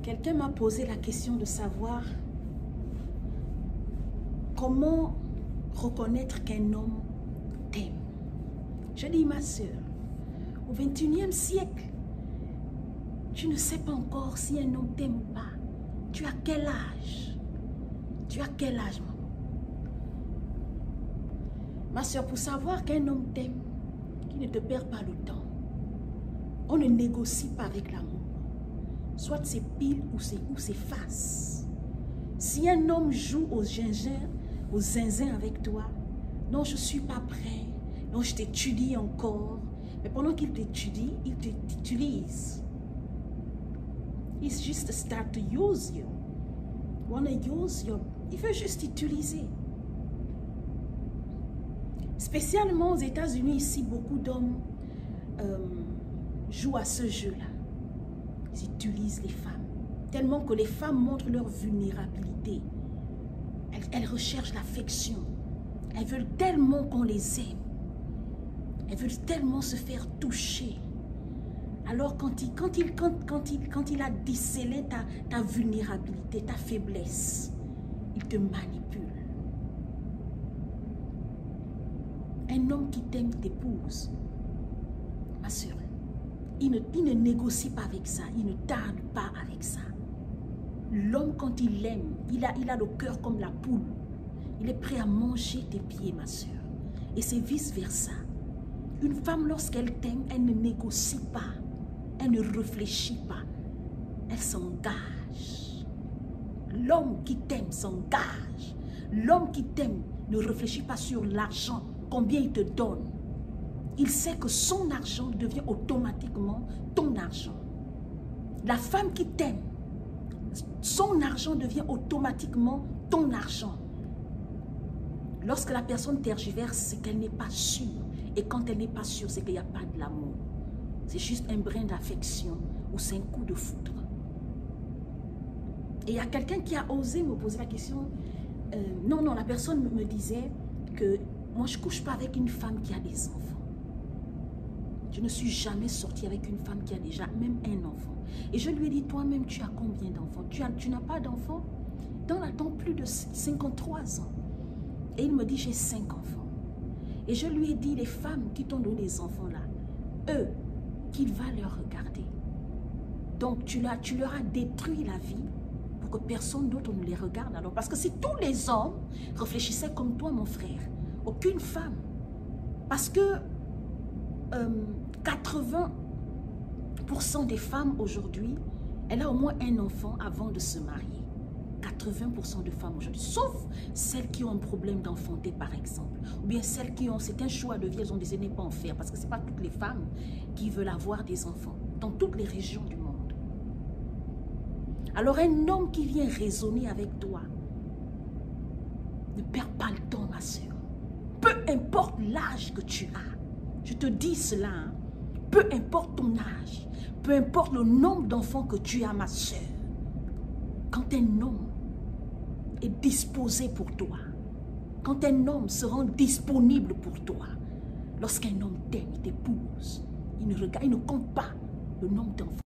Quelqu'un m'a posé la question de savoir comment reconnaître qu'un homme t'aime. Je dis, ma soeur, au 21e siècle, tu ne sais pas encore si un homme t'aime ou pas. Tu as quel âge? Tu as quel âge, maman? Ma soeur, pour savoir qu'un homme t'aime, qu'il ne te perd pas le temps, on ne négocie pas avec l'amour. Soit c'est pile ou c'est face. Si un homme joue aux zinzin avec toi, non, je ne suis pas prêt, non, je t'étudie encore. Mais pendant qu'il t'étudie, il t'utilise. He's just start to use you. Il veut juste t'utiliser. Spécialement aux États-Unis, ici, beaucoup d'hommes jouent à ce jeu-là. Ils utilisent les femmes. Tellement que les femmes montrent leur vulnérabilité. Elles recherchent l'affection. Elles veulent tellement qu'on les aime. Elles veulent tellement se faire toucher. Alors quand il a décelé ta vulnérabilité, ta faiblesse, il te manipule. Un homme qui t'aime t'épouse. Ma soeur, il ne négocie pas avec ça, il ne tarde pas avec ça. L'homme, quand il aime, il a le cœur comme la poule. Il est prêt à manger tes pieds, ma soeur. Et c'est vice-versa. Une femme, lorsqu'elle t'aime, elle ne négocie pas. Elle ne réfléchit pas. Elle s'engage. L'homme qui t'aime s'engage. L'homme qui t'aime ne réfléchit pas sur l'argent, combien il te donne. Il sait que son argent devient automatiquement ton argent. La femme qui t'aime, son argent devient automatiquement ton argent. Lorsque la personne tergiverse, c'est qu'elle n'est pas sûre. Et quand elle n'est pas sûre, c'est qu'il n'y a pas de l'amour. C'est juste un brin d'affection ou c'est un coup de foudre. Et il y a quelqu'un qui a osé me poser la question. Non, la personne me disait que moi, je ne couche pas avec une femme qui a des enfants. Je ne suis jamais sortie avec une femme qui a déjà même un enfant. Et je lui ai dit, toi-même, tu as combien d'enfants? Tu n'as pas d'enfants? Dans plus de 53 ans. Et il me dit, j'ai 5 enfants. Et je lui ai dit, les femmes qui t'ont donné des enfants là, eux, qu'il va leur regarder. Donc, tu leur as détruit la vie pour que personne d'autre ne les regarde. Alors, parce que si tous les hommes réfléchissaient comme toi, mon frère, aucune femme. Parce que 80% des femmes aujourd'hui, elle a au moins un enfant avant de se marier. 80% de femmes aujourd'hui, sauf celles qui ont un problème d'enfanter par exemple, ou bien celles qui ont, c'est un choix de vie, elles ont décidé de ne pas en faire, parce que ce n'est pas toutes les femmes qui veulent avoir des enfants, dans toutes les régions du monde. Alors un homme qui vient raisonner avec toi, ne perds pas le temps, ma soeur. Peu importe l'âge que tu as, je te dis cela, hein, peu importe ton âge, peu importe le nombre d'enfants que tu as, ma soeur, quand un homme est disposé pour toi, quand un homme se rend disponible pour toi, lorsqu'un homme t'aime, il t'épouse, il ne compte pas le nombre d'enfants.